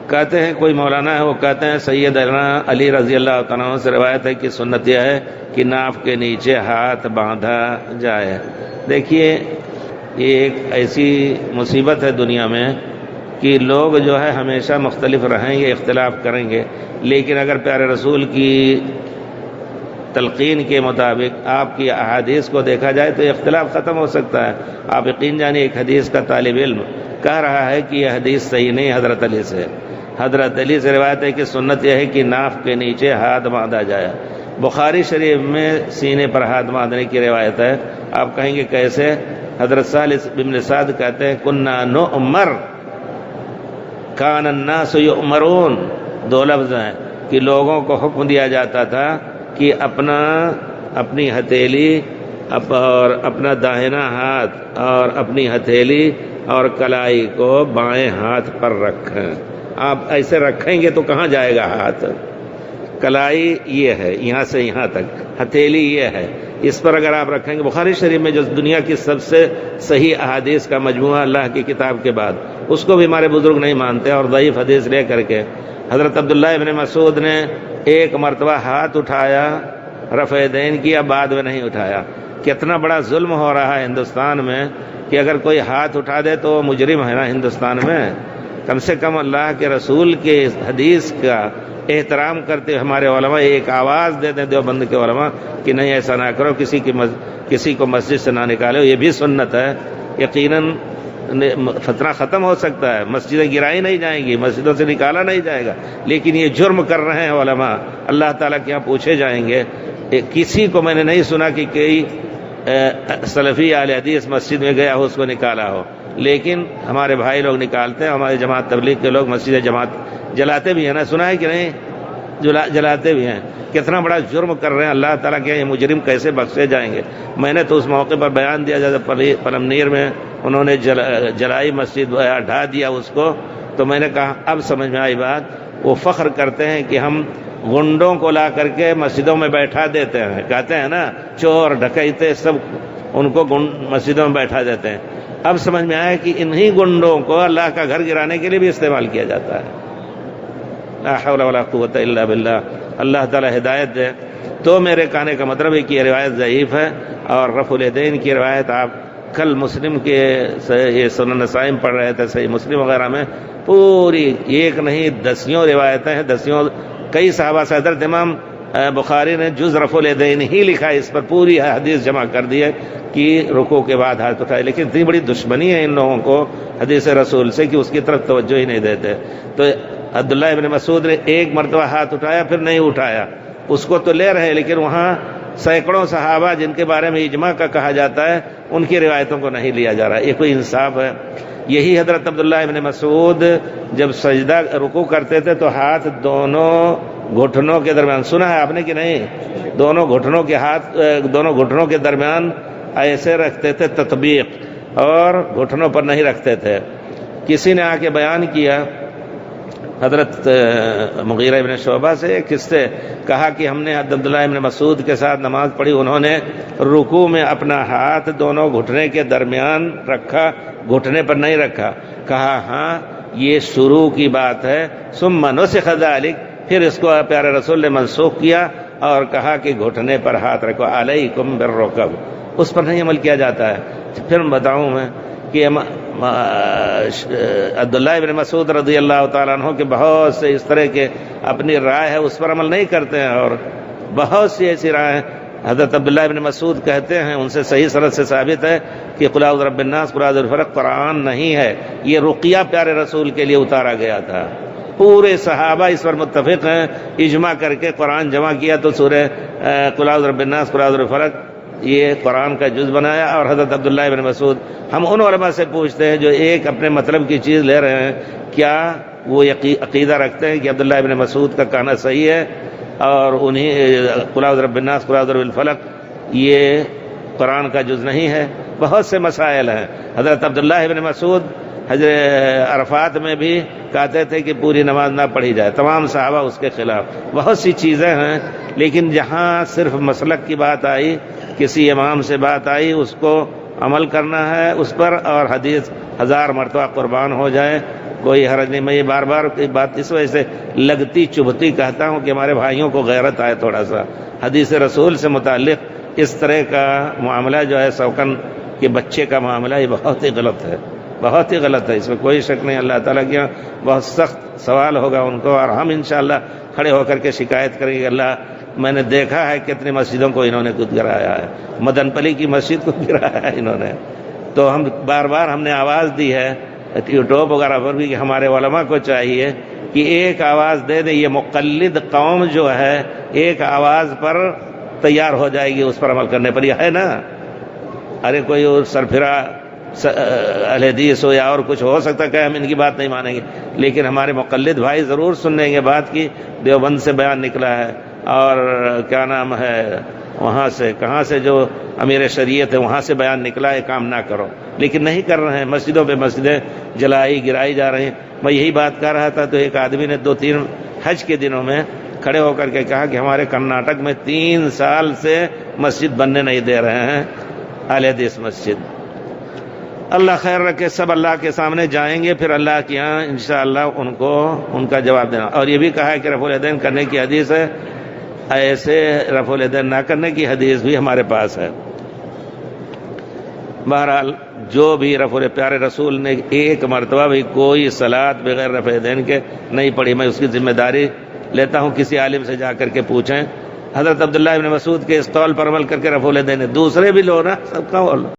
کہتے ہیں کوئی مولانا ہے، وہ کہتے ہیں سیدنا علی رضی اللہ تعالیٰ عنہ سے روایت ہے کہ سنت یہ ہے کہ ناف کے نیچے ہاتھ باندھا جائے۔ دیکھیے یہ ایک ایسی مصیبت ہے دنیا میں کہ لوگ جو ہے ہمیشہ مختلف رہیں گے، اختلاف کریں گے، لیکن اگر پیارے رسول کی تلقین کے مطابق آپ کی احادیث کو دیکھا جائے تو اختلاف ختم ہو سکتا ہے۔ آپ یقین جانیے ایک حدیث کا طالب علم کہہ رہا ہے کہ یہ حدیث صحیح نہیں حضرت علی سے۔ حضرت علی سے روایت ہے کہ سنت یہ ہے کہ ناف کے نیچے ہاتھ باندھا جائے۔ بخاری شریف میں سینے پر ہاتھ باندھنے کی روایت ہے۔ آپ کہیں گے کیسے؟ حضرت سہل بن سعد کہتے ہیں کنا نؤمر کان الناس یؤمرون، دو لفظ ہیں کہ لوگوں کو حکم دیا جاتا تھا کہ اپنی ہتھیلی اور اپنا داہنا ہاتھ اور اپنی ہتھیلی اور کلائی کو بائیں ہاتھ پر رکھیں۔ آپ ایسے رکھیں گے تو کہاں جائے گا ہاتھ؟ کلائی یہ ہے یہاں سے یہاں تک، ہتھیلی یہ ہے، اس پر اگر آپ رکھیں گے۔ بخاری شریف میں جو دنیا کی سب سے صحیح احادیث کا مجموعہ اللہ کی کتاب کے بعد، اس کو بھی ہمارے بزرگ نہیں مانتے اور ضعیف حدیث لے کر کے حضرت عبداللہ ابن مسعود نے ایک مرتبہ ہاتھ اٹھایا، رفع دین کیا، بعد میں نہیں اٹھایا۔ کتنا بڑا ظلم ہو رہا ہے ہندوستان میں کہ اگر کوئی ہاتھ اٹھا دے تو وہ مجرم ہے نا ہندوستان میں۔ کم سے کم اللہ کے رسول کے حدیث کا احترام کرتے ہمارے علماء ایک آواز دے دیں دیوبند کے علماء کہ نہیں ایسا نہ کرو، کسی کو مسجد سے نہ نکالو، یہ بھی سنت ہے۔ یقیناً فتنہ ختم ہو سکتا ہے، مسجدیں گرائی نہیں جائیں گی، مسجدوں سے نکالا نہیں جائے گا، لیکن یہ جرم کر رہے ہیں علماء، اللہ تعالیٰ کے یہاں پوچھے جائیں گے۔ کسی کو میں نے نہیں سنا کہ کوئی سلفی اہل حدیث مسجد میں گیا ہو اس کو نکالا ہو، لیکن ہمارے بھائی لوگ نکالتے ہیں، ہمارے جماعت تبلیغ کے لوگ مسجد جماعت جلاتے بھی ہیں نا، سنا ہے کہ نہیں؟ جلاتے بھی ہیں۔ کتنا بڑا جرم کر رہے ہیں، اللہ تعالیٰ کے یہ مجرم کیسے بخشے جائیں گے؟ میں نے تو اس موقع پر بیان دیا جب پلمنیر میں انہوں نے جلائی مسجد، ڈھا دیا اس کو، تو میں نے کہا اب سمجھ میں آئی بات۔ وہ فخر کرتے ہیں کہ ہم گنڈوں کو لا کر کے مسجدوں میں بیٹھا دیتے ہیں، کہتے ہیں نا چور ڈکیتے سب ان کو مسجدوں میں بیٹھا دیتے ہیں۔ اب سمجھ میں آیا کہ انہی گنڈوں کو اللہ کا گھر گرانے کے لیے بھی استعمال کیا جاتا ہے۔ لا حول ولا قوت الا باللہ، اللہ تعالی ہدایت دے۔ تو میرے کہنے کا مطلب ہے کہ یہ روایت ضعیف ہے، اور رفع الیدین کی روایت آپ کل مسلم کے یہ سنن نسائی میں پڑھ رہے تھے، صحیح مسلم وغیرہ میں پوری ایک نہیں دسیوں روایتیں ہیں، دسیوں کئی صحابہ سے حضرت امام بخاری نے جز رفع الیدین ہی لکھا ہے، اس پر پوری حدیث جمع کر دی ہے کہ رکوع کے بعد ہاتھ اٹھائے، لیکن اتنی بڑی دشمنی ہے ان لوگوں کو حدیث رسول سے کہ اس کی طرف توجہ ہی نہیں دیتے۔ تو عبداللہ ابن مسعود نے ایک مرتبہ ہاتھ اٹھایا پھر نہیں اٹھایا، اس کو تو لے رہے، لیکن وہاں سینکڑوں صحابہ جن کے بارے میں اجماع کا کہا جاتا ہے ان کی روایتوں کو نہیں لیا جا رہا، یہ کوئی انصاف ہے؟ یہی حضرت عبداللہ ابن مسعود جب سجدہ رکوع کرتے تھے تو ہاتھ دونوں گھٹنوں کے درمیان، سنا ہے آپ نے کہ نہیں؟ دونوں گھٹنوں کے درمیان ایسے رکھتے تھے تطبیق، اور گھٹنوں پر نہیں رکھتے تھے۔ کسی نے آ کے بیان کیا حضرت مغیرہ ابن شعبہ سے ایک قصے، کہا کہ ہم نے عبداللہ ابن مسعود کے ساتھ نماز پڑھی، انہوں نے رکوع میں اپنا ہاتھ دونوں گھٹنے کے درمیان رکھا، گھٹنے پر نہیں رکھا۔ کہا ہاں یہ شروع کی بات ہے، ثم نسخ ذلک، پھر اس کو پیارے رسول نے منسوخ کیا اور کہا کہ گھٹنے پر ہاتھ رکھو، علیکم بالرکب، اس پر نہیں عمل کیا جاتا ہے۔ پھر بتاؤں میں کہ عبداللہ ابن مسعود رضی اللہ تعالیٰ عنہ کے بہت سے اس طرح کے اپنی رائے ہے اس پر عمل نہیں کرتے ہیں، اور بہت سی ایسی رائے ہیں۔ حضرت عبداللہ ابن مسعود کہتے ہیں، ان سے صحیح سند سے ثابت ہے کہ قل اعوذ برب الناس قل اعوذ بالفلق قرآن نہیں ہے، یہ رقیہ پیارے رسول کے لیے اتارا گیا تھا۔ پورے صحابہ اس پر متفق ہیں، اجماع کر کے قرآن جمع کیا تو سورہ قل اعوذ برب الناس قل اعوذ بالفلق یہ قرآن کا جز بنایا۔ اور حضرت عبداللہ ابن مسعود، ہم ان علماء سے پوچھتے ہیں جو ایک اپنے مطلب کی چیز لے رہے ہیں، کیا وہ عقیدہ رکھتے ہیں کہ عبداللہ ابن مسعود کا کہنا صحیح ہے اور انہیں قل اعوذ برب الناس قل اعوذ بالفلق یہ قرآن کا جز نہیں ہے؟ بہت سے مسائل ہیں۔ حضرت عبداللہ ابن مسعود حضرت عرفات میں بھی کہتے تھے کہ پوری نماز نہ پڑھی جائے، تمام صحابہ اس کے خلاف۔ بہت سی چیزیں ہیں، لیکن جہاں صرف مسلک کی بات آئی، کسی امام سے بات آئی، اس کو عمل کرنا ہے اس پر، اور حدیث 1000 مرتبہ قربان ہو جائے کوئی حرج نہیں. میں یہ بار بار بات اس وجہ سے لگتی چبھتی کہتا ہوں کہ ہمارے بھائیوں کو غیرت آئے تھوڑا سا. حدیث رسول سے متعلق اس طرح کا معاملہ جو ہے سوکن کے بچے کا معاملہ یہ بہت ہی غلط ہے, بہت ہی غلط ہے, اس میں کوئی شک نہیں. اللہ تعالیٰ کے بہت سخت سوال ہوگا ان کو, اور ہم انشاءاللہ کھڑے ہو کر کے شکایت کریں گے. اللہ, میں نے دیکھا ہے کتنی مسجدوں کو انہوں نے خود گرایا ہے, مدن پلی کی مسجد کو گرایا ہے انہوں نے. تو ہم بار بار ہم نے آواز دی ہے یوٹیوب وغیرہ پر بھی کہ ہمارے علماء کو چاہیے کہ ایک آواز دے دیں. یہ مقلد قوم جو ہے ایک آواز پر تیار ہو جائے گی, اس پر عمل کرنے پر. یہ ہے نا, ارے کوئی سرفرا اہل حدیث ہو یا اور کچھ ہو سکتا ہے کہ ہم ان کی بات نہیں مانیں گے, لیکن ہمارے مقلد بھائی ضرور سن لیں گے بات کی. دیوبند سے بیان نکلا ہے, اور کیا نام ہے وہاں سے کہاں سے جو امیر شریعت ہے وہاں سے بیان نکلا ہے, کام نہ کرو, لیکن نہیں کر رہے ہیں. مسجدوں پہ مسجدیں جلائی گرائی جا رہی ہیں. میں یہی بات کر رہا تھا تو ایک آدمی نے 2-3 حج کے دنوں میں کھڑے ہو کر کے کہا کہ ہمارے کرناٹک میں 3 سال سے مسجد بننے نہیں دے رہے ہیں, اہل حدیث مسجد. اللہ خیر رکھے. سب اللہ کے سامنے جائیں گے, پھر اللہ کے یہاں انشاءاللہ ان کو ان کا جواب دینا. اور یہ بھی کہا ہے کہ رفع الیدین کرنے کی حدیث ہے, ایسے رفع الیدین نہ کرنے کی حدیث بھی ہمارے پاس ہے. بہرحال جو بھی پیارے رسول نے ایک مرتبہ بھی کوئی صلاۃ بغیر رفع الیدین کے نہیں پڑھی. میں اس کی ذمہ داری لیتا ہوں, کسی عالم سے جا کر کے پوچھیں. حضرت عبداللہ ابن مسعود کے اس قول پر عمل کر کے رفع الیدین, دوسرے بھی لو نا, سب کا بولو.